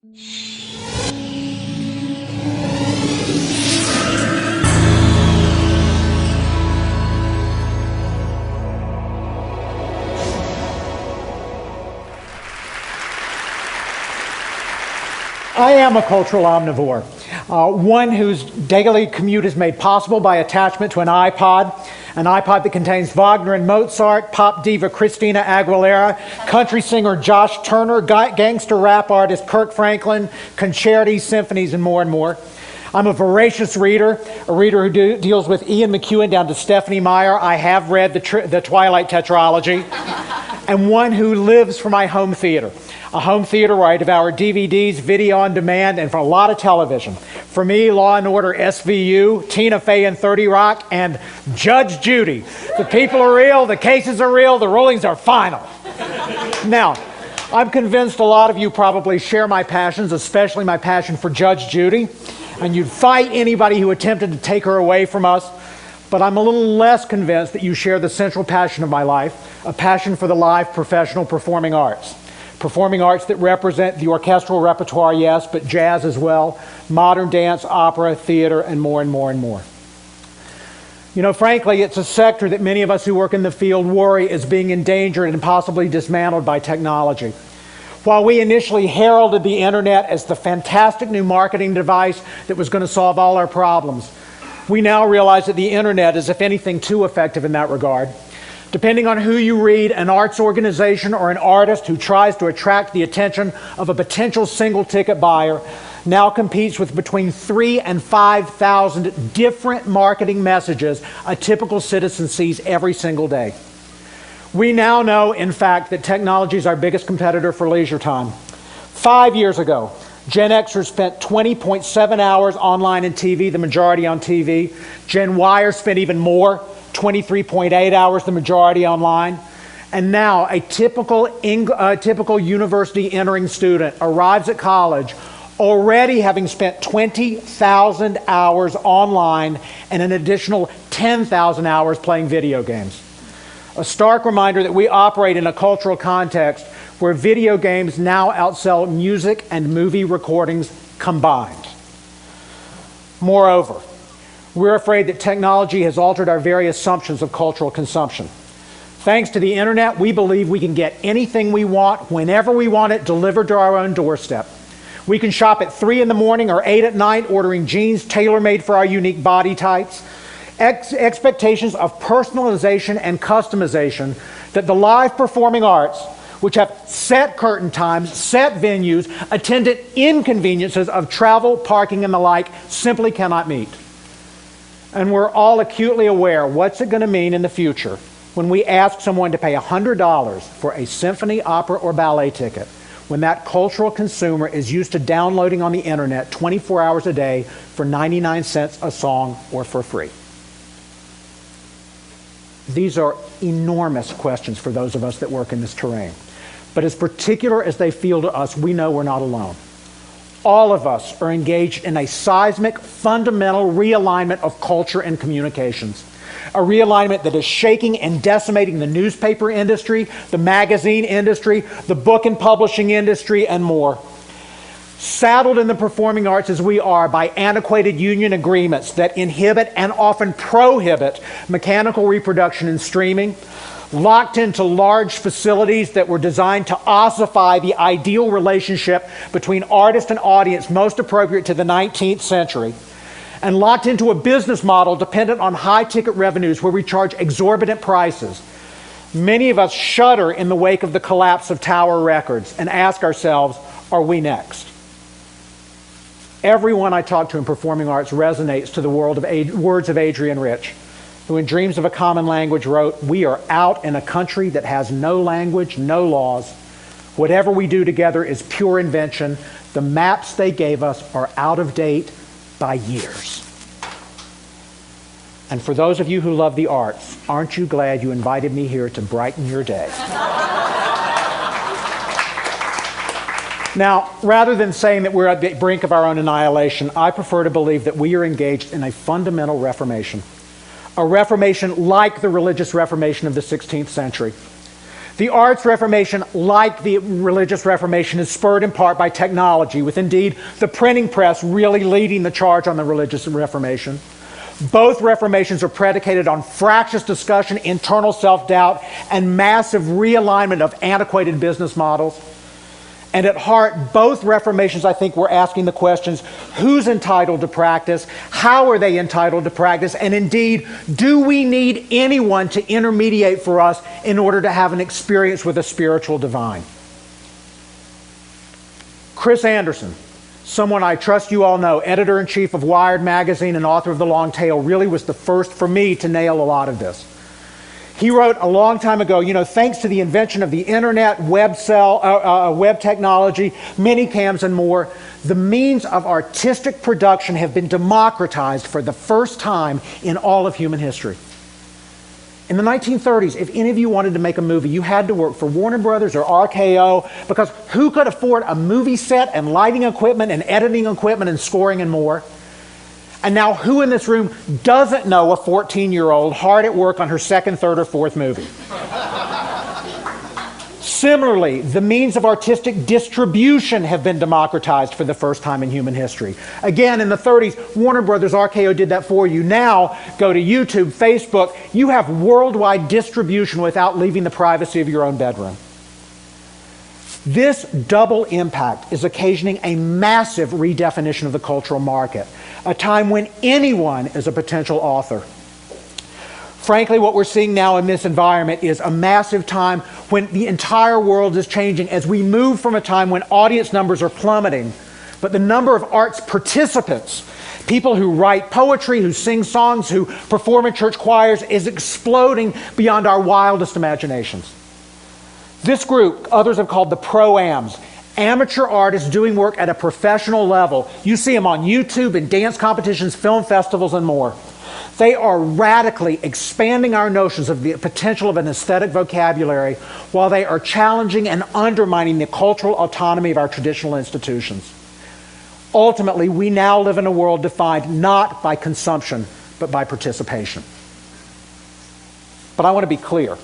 I am a cultural omnivore, one whose daily commute is made possible by attachment to an iPod that contains Wagner and Mozart, pop diva Christina Aguilera, country singer Josh Turner, gangster rap artist Kirk Franklin, concerti, symphonies, and more. I'm a voracious reader, a reader who deals with Ian McEwan down to Stephanie Meyer. I have read the Twilight tetralogy, and one who lives for my home theater. A home theater where I devour DVDs, video on demand, and for a lot of television. For me, Law & Order SVU, Tina Fey and 30 Rock, and Judge Judy. The people are real, the cases are real, the rulings are final. Now, I'm convinced a lot of you probably share my passions, especially my passion for Judge Judy, and you'd fight anybody who attempted to take her away from us. But I'm a little less convinced that you share the central passion of my life, a passion for the live professional performing arts. Performing arts that represent the orchestral repertoire, yes, but jazz as well, modern dance, opera, theater, and more. You know, frankly, it's a sector that many of us who work in the field worry is being endangered and possibly dismantled by technology. While we initially heralded the internet as the fantastic new marketing device that was going to solve all our problems, we now realize that the internet is, if anything, too effective in that regard. Depending on who you read, an arts organization or an artist who tries to attract the attention of a potential single-ticket buyer now competes with between 3,000 and 5,000 different marketing messages a typical citizen sees every single day. We now know, in fact, that technology is our biggest competitor for leisure time. 5 years ago, Gen Xers spent 20.7 hours online and TV, the majority on TV. Gen Yers spent even more, 23.8 hours, the majority online. And now a typical university entering student arrives at college already having spent 20,000 hours online and an additional 10,000 hours playing video games. A stark reminder that we operate in a cultural context where video games now outsell music and movie recordings combined. Moreover, we're afraid that technology has altered our very assumptions of cultural consumption. Thanks to the internet, we believe we can get anything we want, whenever we want it, delivered to our own doorstep. We can shop at 3 in the morning or 8 at night, ordering jeans tailor-made for our unique body types. Expectations of personalization and customization that the live performing arts, which have set curtain times, set venues, attendant inconveniences of travel, parking, and the like, simply cannot meet. And we're all acutely aware what's it going to mean in the future when we ask someone to pay $100 for a symphony, opera, or ballet ticket, when that cultural consumer is used to downloading on the internet 24 hours a day for 99 cents a song or for free. These are enormous questions for those of us that work in this terrain. But as particular as they feel to us, we know we're not alone. All of us are engaged in a seismic, fundamental realignment of culture and communications. A realignment that is shaking and decimating the newspaper industry, the magazine industry, the book and publishing industry, and more. Saddled in the performing arts as we are by antiquated union agreements that inhibit and often prohibit mechanical reproduction and streaming, locked into large facilities that were designed to ossify the ideal relationship between artist and audience most appropriate to the 19th century, and locked into a business model dependent on high ticket revenues where we charge exorbitant prices. Many of us shudder in the wake of the collapse of Tower Records and ask ourselves, are we next? Everyone I talk to in performing arts resonates to the words of Adrienne Rich, who in Dreams of a Common Language wrote, "We are out in a country that has no language, no laws. Whatever we do together is pure invention. The maps they gave us are out of date by years." And for those of you who love the arts, aren't you glad you invited me here to brighten your day? Now, rather than saying that we're at the brink of our own annihilation, I prefer to believe that we are engaged in a fundamental reformation. A reformation like the religious reformation of the 16th century. The arts reformation, like the religious reformation, is spurred in part by technology, with indeed the printing press really leading the charge on the religious reformation. Both reformations are predicated on fractious discussion, internal self-doubt, and massive realignment of antiquated business models. And at heart, both reformations, I think, were asking the questions, who's entitled to practice? How are they entitled to practice? And indeed, do we need anyone to intermediate for us in order to have an experience with a spiritual divine? Chris Anderson, someone I trust you all know, editor-in-chief of Wired magazine and author of The Long Tail, really was the first for me to nail a lot of this. He wrote a long time ago, thanks to the invention of the internet, web technology, minicams, and more, the means of artistic production have been democratized for the first time in all of human history. In the 1930s, if any of you wanted to make a movie, you had to work for Warner Brothers or RKO, because who could afford a movie set and lighting equipment and editing equipment and scoring and more? And now who in this room doesn't know a 14-year-old hard at work on her second, third, or fourth movie? Similarly, the means of artistic distribution have been democratized for the first time in human history. Again, in the 30s, Warner Brothers, RKO did that for you. Now, go to YouTube, Facebook, you have worldwide distribution without leaving the privacy of your own bedroom. This double impact is occasioning a massive redefinition of the cultural market, a time when anyone is a potential author. Frankly, what we're seeing now in this environment is a massive time when the entire world is changing as we move from a time when audience numbers are plummeting, but the number of arts participants, people who write poetry, who sing songs, who perform in church choirs, is exploding beyond our wildest imaginations. This group, others have called the pro-ams, amateur artists doing work at a professional level. You see them on YouTube and dance competitions, film festivals, and more. They are radically expanding our notions of the potential of an aesthetic vocabulary while they are challenging and undermining the cultural autonomy of our traditional institutions. Ultimately, we now live in a world defined not by consumption, but by participation. But I want to be clear.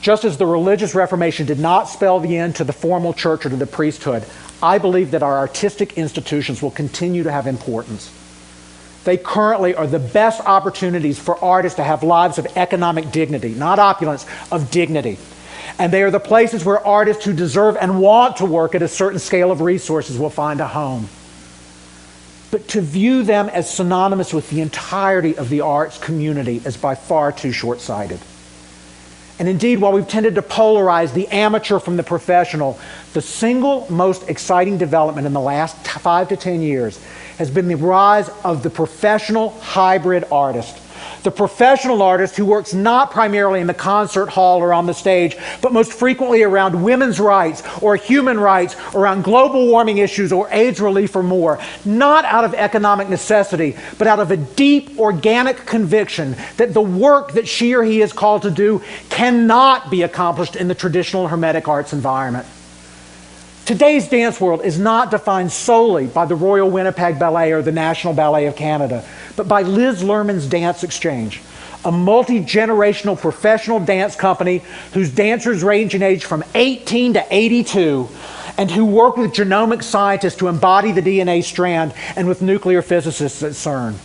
Just as the religious reformation did not spell the end to the formal church or to the priesthood, I believe that our artistic institutions will continue to have importance. They currently are the best opportunities for artists to have lives of economic dignity, not opulence, of dignity. And they are the places where artists who deserve and want to work at a certain scale of resources will find a home. But to view them as synonymous with the entirety of the arts community is by far too short-sighted. And indeed, while we've tended to polarize the amateur from the professional, the single most exciting development in the last 5 to 10 years has been the rise of the professional hybrid artist. The professional artist who works not primarily in the concert hall or on the stage, but most frequently around women's rights or human rights, around global warming issues or AIDS relief or more, not out of economic necessity, but out of a deep organic conviction that the work that she or he is called to do cannot be accomplished in the traditional Hermetic arts environment. Today's dance world is not defined solely by the Royal Winnipeg Ballet or the National Ballet of Canada, but by Liz Lerman's Dance Exchange, a multi-generational professional dance company whose dancers range in age from 18 to 82 and who work with genomic scientists to embody the DNA strand and with nuclear physicists at CERN.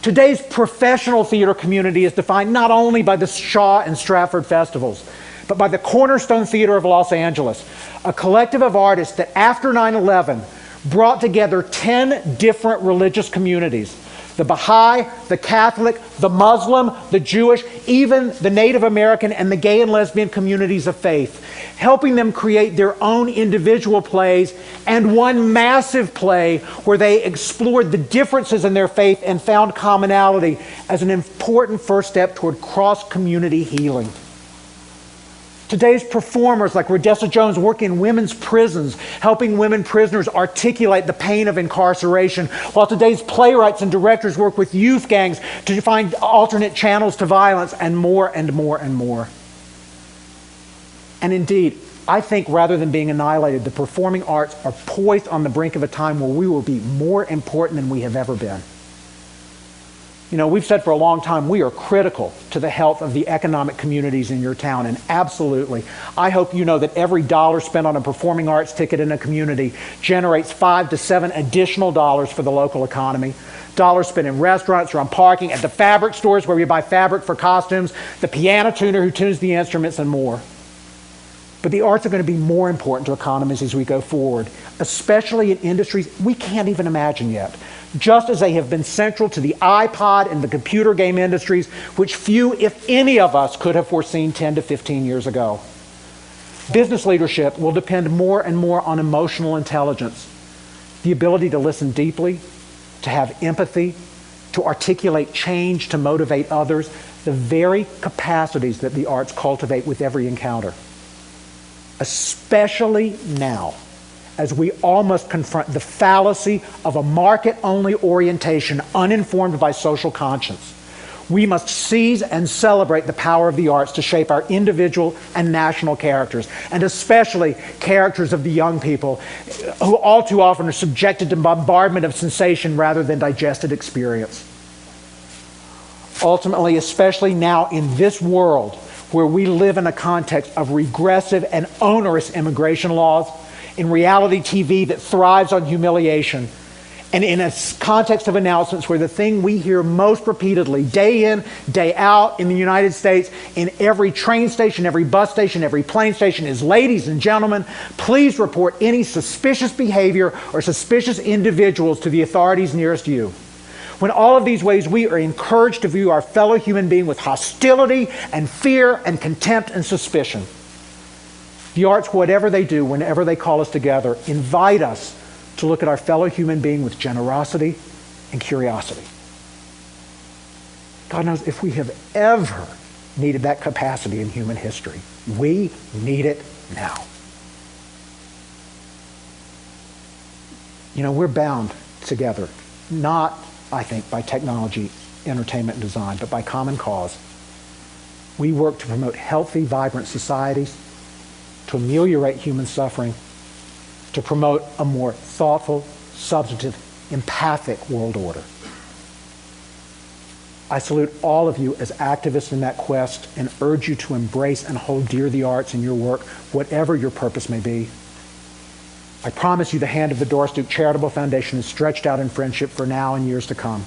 Today's professional theater community is defined not only by the Shaw and Stratford festivals, but by the Cornerstone Theater of Los Angeles, a collective of artists that after 9/11 brought together 10 different religious communities: the Baha'i, the Catholic, the Muslim, the Jewish, even the Native American and the gay and lesbian communities of faith, helping them create their own individual plays and one massive play where they explored the differences in their faith and found commonality as an important first step toward cross-community healing. Today's performers like Rodessa Jones work in women's prisons, helping women prisoners articulate the pain of incarceration, while today's playwrights and directors work with youth gangs to find alternate channels to violence, and more and more and more. And indeed, I think rather than being annihilated, the performing arts are poised on the brink of a time where we will be more important than we have ever been. You know, we've said for a long time we are critical to the health of the economic communities in your town, and absolutely. I hope you know that every dollar spent on a performing arts ticket in a community generates $5 to $7 additional dollars for the local economy. Dollars spent in restaurants or on parking, at the fabric stores where we buy fabric for costumes, the piano tuner who tunes the instruments, and more. But the arts are going to be more important to economies as we go forward, especially in industries we can't even imagine yet, just as they have been central to the iPod and the computer game industries, which few, if any of us, could have foreseen 10 to 15 years ago. Business leadership will depend more and more on emotional intelligence, the ability to listen deeply, to have empathy, to articulate change, to motivate others, the very capacities that the arts cultivate with every encounter. Especially now, as we all must confront the fallacy of a market-only orientation uninformed by social conscience. We must seize and celebrate the power of the arts to shape our individual and national characters, and especially characters of the young people who all too often are subjected to bombardment of sensation rather than digested experience. Ultimately, especially now in this world where we live in a context of regressive and onerous immigration laws, in reality TV that thrives on humiliation, and in a context of announcements where the thing we hear most repeatedly, day in, day out in the United States, in every train station, every bus station, every plane station, is, ladies and gentlemen, please report any suspicious behavior or suspicious individuals to the authorities nearest you. When all of these ways we are encouraged to view our fellow human being with hostility and fear and contempt and suspicion. The arts, whatever they do, whenever they call us together, invite us to look at our fellow human being with generosity and curiosity. God knows if we have ever needed that capacity in human history, we need it now. You know, we're bound together, not, I think, by technology, entertainment, and design, but by common cause. We work to promote healthy, vibrant societies, to ameliorate human suffering, to promote a more thoughtful, substantive, empathic world order. I salute all of you as activists in that quest and urge you to embrace and hold dear the arts in your work, whatever your purpose may be. I promise you the hand of the Doris Duke Charitable Foundation is stretched out in friendship for now and years to come.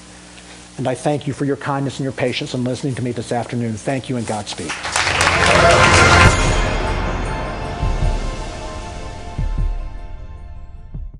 And I thank you for your kindness and your patience in listening to me this afternoon. Thank you and Godspeed.